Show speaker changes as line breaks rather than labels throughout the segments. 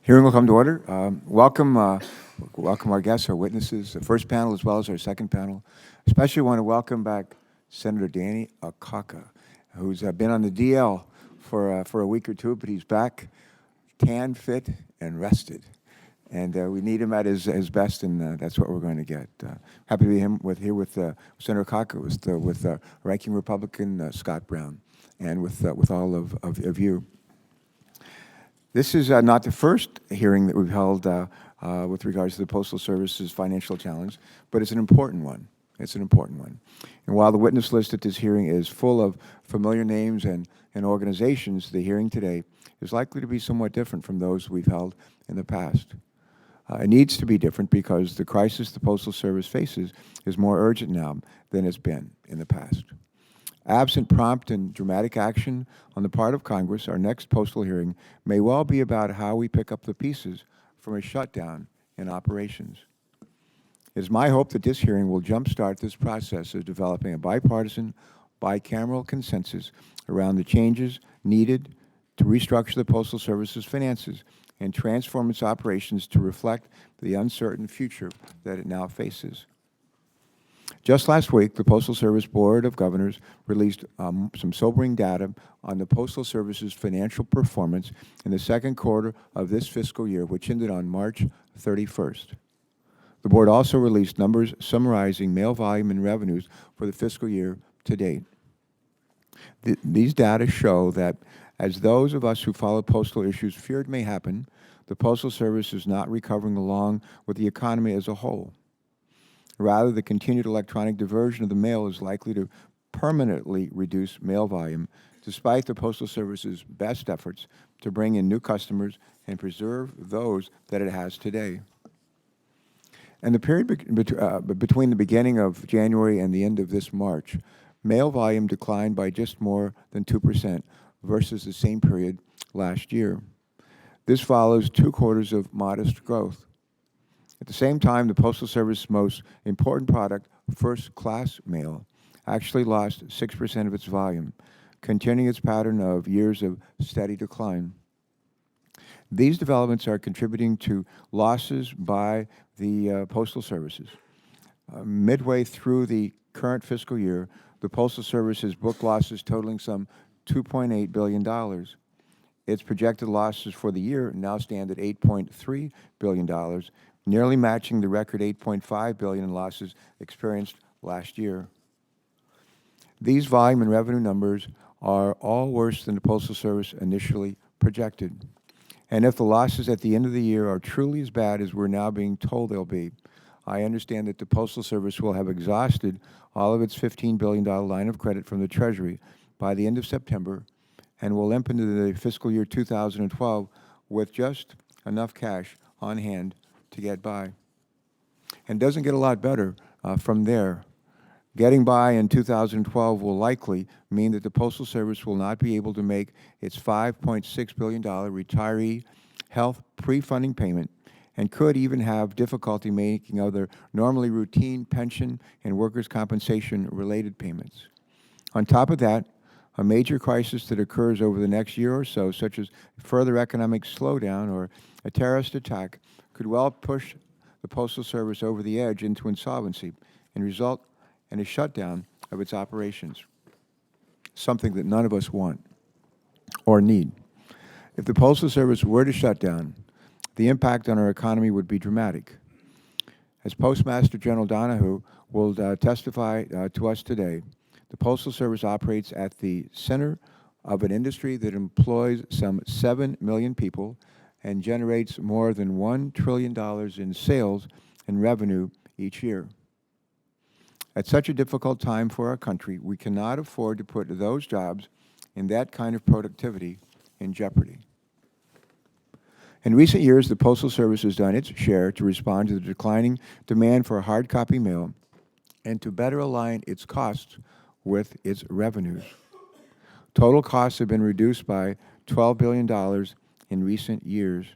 Hearing will come to order. Welcome our guests, our witnesses, the first panel as well as our second panel. Especially want to welcome back Senator Danny Akaka, who's been on the DL for a week or two, but he's back, tan, fit, and rested. And we need him at his best, and that's what we're going to get. Happy to be here with Senator Akaka, with Ranking Republican Scott Brown, and with all of you. This is not the first hearing that we've held with regards to the Postal Service's financial challenge, but it's an important one. It's an important one. And while the witness list at this hearing is full of familiar names and organizations, the hearing today is likely to be somewhat different from those we've held in the past. It needs to be different because the crisis the Postal Service faces is more urgent now than it's been in the past. Absent prompt and dramatic action on the part of Congress, our next postal hearing may well be about how we pick up the pieces from a shutdown in operations. It is my hope that this hearing will jumpstart this process of developing a bipartisan, bicameral consensus around the changes needed to restructure the Postal Service's finances and transform its operations to reflect the uncertain future that it now faces. Just last week, the Postal Service Board of Governors released some sobering data on the Postal Service's financial performance in the second quarter of this fiscal year, which ended on March 31st. The board also released numbers summarizing mail volume and revenues for the fiscal year to date. These data show that, as those of us who follow postal issues feared may happen, the Postal Service is not recovering along with the economy as a whole. Rather, the continued electronic diversion of the mail is likely to permanently reduce mail volume, despite the Postal Service's best efforts to bring in new customers and preserve those that it has today. In the period between the beginning of January and the end of this March, mail volume declined by just more than 2% versus the same period last year. This follows 2 quarters of modest growth. At the same time, the Postal Service's most important product, first-class mail, actually lost 6% of its volume, continuing its pattern of years of steady decline. These developments are contributing to losses by the Postal Services. Midway through the current fiscal year, the Postal Service has booked losses totaling some $2.8 billion. Its projected losses for the year now stand at $8.3 billion, nearly matching the record $8.5 billion in losses experienced last year. These volume and revenue numbers are all worse than the Postal Service initially projected. And if the losses at the end of the year are truly as bad as we're now being told they'll be, I understand that the Postal Service will have exhausted all of its $15 billion line of credit from the Treasury by the end of September and will limp into the fiscal year 2012 with just enough cash on hand to get by. And doesn't get a lot better from there. Getting by in 2012 will likely mean that the Postal Service will not be able to make its $5.6 billion retiree health pre-funding payment and could even have difficulty making other normally routine pension and workers' compensation related payments. On top of that, a major crisis that occurs over the next year or so, such as further economic slowdown or a terrorist attack, could well push the Postal Service over the edge into insolvency and result in a shutdown of its operations, something that none of us want or need. If the Postal Service were to shut down, the impact on our economy would be dramatic. As Postmaster General Donahue will testify to us today, the Postal Service operates at the center of an industry that employs some 7 million people and generates more than $1 trillion in sales and revenue each year. At such a difficult time for our country, we cannot afford to put those jobs and that kind of productivity in jeopardy. In recent years, the Postal Service has done its share to respond to the declining demand for hard copy mail and to better align its costs with its revenues. Total costs have been reduced by $12 billion in recent years.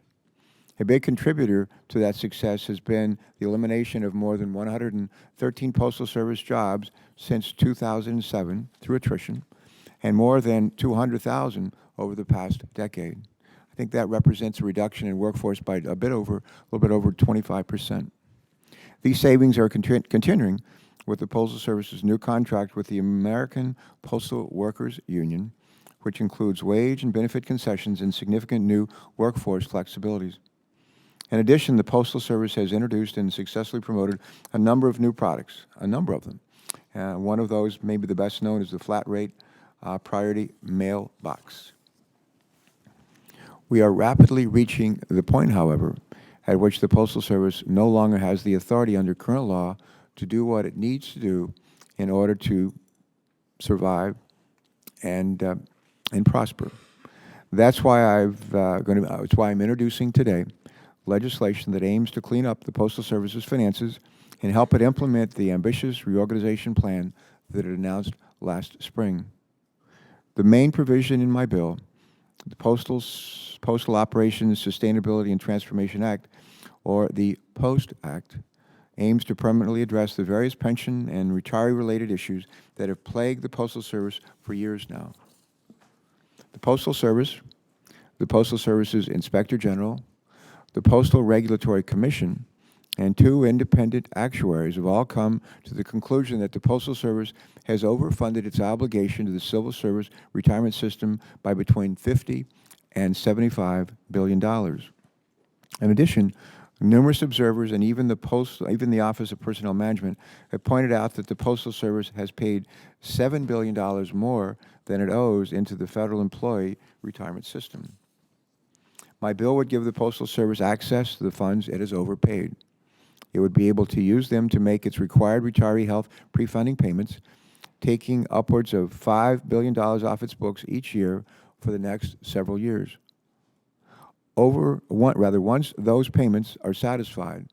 A big contributor to that success has been the elimination of more than 113 Postal Service jobs since 2007 through attrition, and more than 200,000 over the past decade. I think that represents a reduction in workforce by a little bit over 25%. These savings are continuing with the Postal Service's new contract with the American Postal Workers Union, which includes wage and benefit concessions and significant new workforce flexibilities. In addition, the Postal Service has introduced and successfully promoted a number of new products, a number of them. One of those, maybe the best known, is the flat rate priority mail box. We are rapidly reaching the point, however, at which the Postal Service no longer has the authority under current law to do what it needs to do in order to survive and prosper. That's why that's why I'm introducing today legislation that aims to clean up the Postal Service's finances and help it implement the ambitious reorganization plan that it announced last spring. The main provision in my bill, the Postal Operations Sustainability and Transformation Act, or the POST Act, aims to permanently address the various pension and retiree-related issues that have plagued the Postal Service for years now. The Postal Service, the Postal Service's Inspector General, the Postal Regulatory Commission, and 2 independent actuaries have all come to the conclusion that the Postal Service has overfunded its obligation to the civil service retirement system by between $50 and $75 billion. In addition, numerous observers and even the Office of Personnel Management have pointed out that the Postal Service has paid $7 billion more than it owes into the federal employee retirement system. My bill would give the Postal Service access to the funds it has overpaid. It would be able to use them to make ite required retiree health pre-funding payments, taking upwards of $5 billion off its books each year for the next several years. Once those payments are satisfied,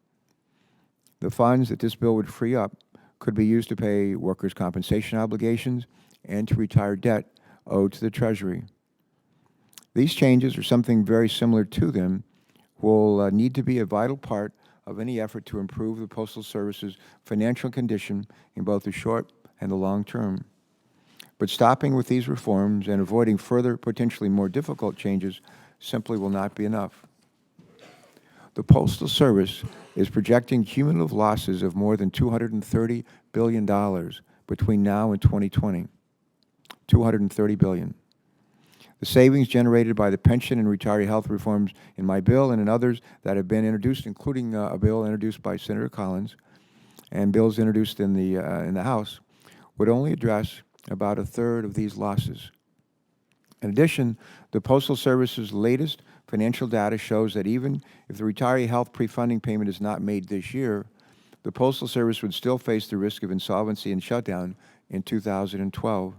the funds that this bill would free up could be used to pay workers' compensation obligations and to retire debt owed to the Treasury. These changes, or something very similar to them, will need to be a vital part of any effort to improve the Postal Service's financial condition in both the short and the long term. But stopping with these reforms and avoiding further, potentially more difficult changes simply will not be enough. The Postal Service is projecting cumulative losses of more than $230 billion between now and 2020. $230 billion. The savings generated by the pension and retiree health reforms in my bill and in others that have been introduced, including a bill introduced by Senator Collins and bills introduced in the House, would only address about a third of these losses. In addition, the Postal Service's latest financial data shows that even if the retiree health pre-funding payment is not made this year, the Postal Service would still face the risk of insolvency and shutdown in 2012.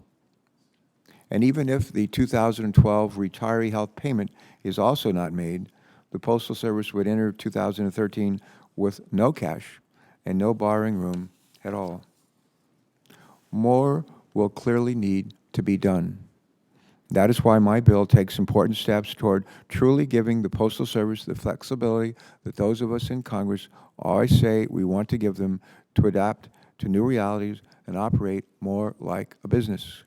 And even if the 2012 retiree health payment is also not made, the Postal Service would enter 2013 with no cash and no borrowing room at all. More will clearly need to be done. That is why my bill takes important steps toward truly giving the Postal Service the flexibility that those of us in Congress always say we want to give them to adapt to new realities and operate more like a business.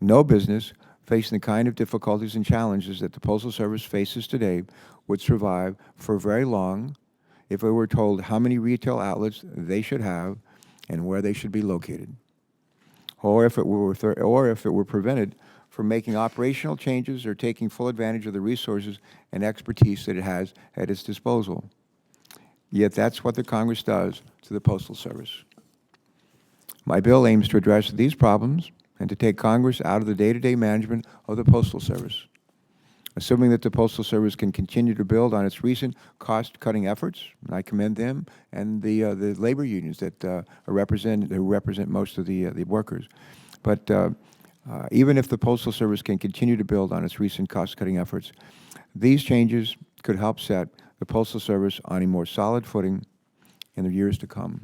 No business facing the kind of difficulties and challenges that the Postal Service faces today would survive for very long if it were told how many retail outlets they should have and where they should be located, or if it were prevented from making operational changes or taking full advantage of the resources and expertise that it has at its disposal. Yet that's what the Congress does to the Postal Service. My bill aims to address these problems and to take Congress out of the day-to-day management of the Postal Service. Assuming that the Postal Service can continue to build on its recent cost-cutting efforts, and I commend them and the labor unions that who represent most of the workers. But even if the Postal Service can continue to build on its recent cost-cutting efforts, these changes could help set the Postal Service on a more solid footing in the years to come.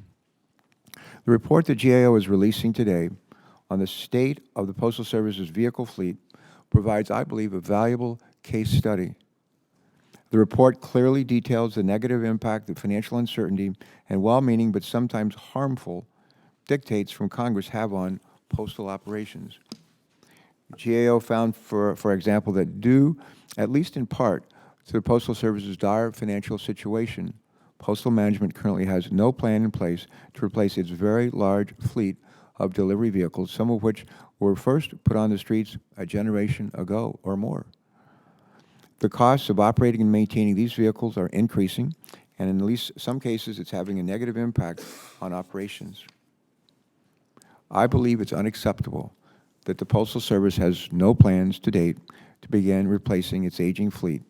The report that GAO is releasing today on the state of the Postal Service's vehicle fleet provides, I believe, a valuable case study. The report clearly details the negative impact that financial uncertainty and well-meaning but sometimes harmful dictates from Congress have on postal operations. GAO found, for example, that due, at least in part, to the Postal Service's dire financial situation, Postal Management currently has no plan in place to replace its very large fleet of delivery vehicles, some of which were first put on the streets a generation ago or more. The costs of operating and maintaining these vehicles are increasing, and in at least some cases, it's having a negative impact on operations. I believe it's unacceptable that the Postal Service has no plans to date to begin replacing its aging fleet,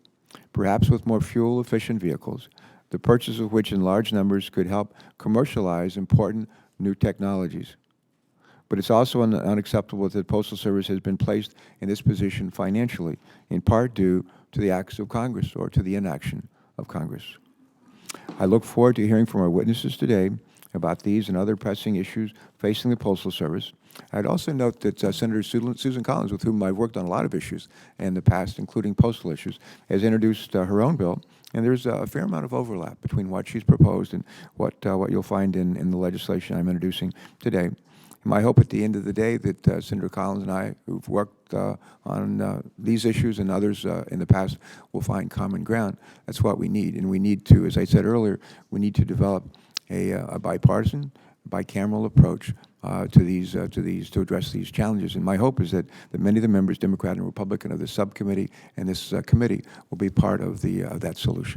perhaps with more fuel-efficient vehicles, the purchase of which in large numbers could help commercialize important new technologies. But it's also unacceptable that the Postal Service has been placed in this position financially, in part due to the acts of Congress or to the inaction of Congress. I look forward to hearing from our witnesses today about these and other pressing issues facing the Postal Service. I'd also note that Senator Susan Collins, with whom I've worked on a lot of issues in the past, including postal issues, has introduced her own bill, and there's a fair amount of overlap between what she's proposed and what you'll find in the legislation I'm introducing today. My hope at the end of the day that Senator Collins and I, who've worked on these issues and others in the past, will find common ground. That's what we need, and we need to, as I said earlier, we need to develop a bipartisan, bicameral approach to address these challenges. And my hope is that many of the members, Democrat and Republican, of the subcommittee and this committee will be part of that solution.